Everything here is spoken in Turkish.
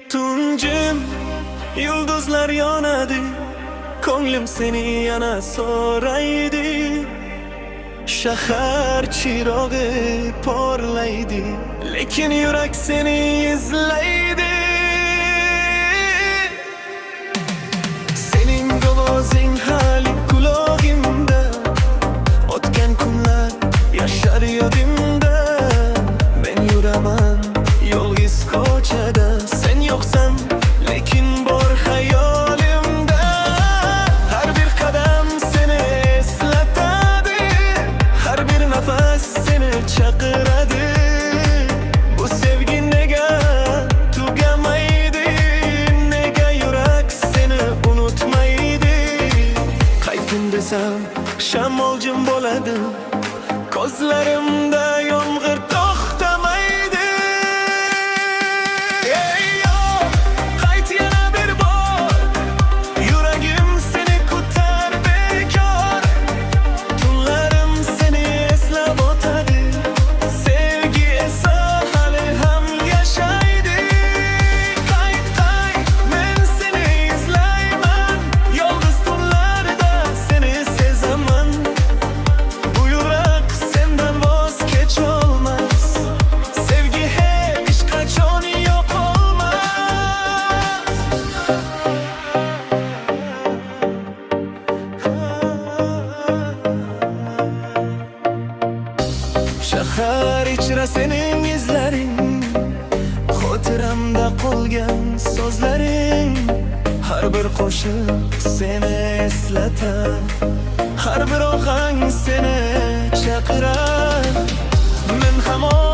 Tuncum, yulduzlar yonadi, ko'nglim seni yana so'raydi. Shahar chirog'i porlaydi, lekin yurak seni izlaydi. Sening ovozing hali qulog'imda, o'tgan kunlar yashar yodimda. Men yuraman yolg'iz ko'chada, sen yo'qsan lekin bor hayolimda. Har bir qadam seni eslatadi, har bir nafas seni chaqiradi. Bu sevgi nega tugamaydi, nega yurak seni unutmaydi. Qaytgin desam shamoljim bo'ladi, ko'zlarimda yomg'ir to'xtamaydi. Ey yo, qayt yana bir bor, yuragim seni kutar bekor. Tunlarim seni eslab o'tadi, sevgi esa hali ham yashaydi. Qayt, qayt, men seni izlayman, yolg'iz tunlarda seni sezaman. Bu yurak sendan voz kecholmas, sevgi hech qachon yo'q olmas. Shahar ichra sening izlaring, xotiramda qolgan so'zlaring. Har bir qo'shiq seni eslatar, har bir ohang seni chaqirar. Men hamon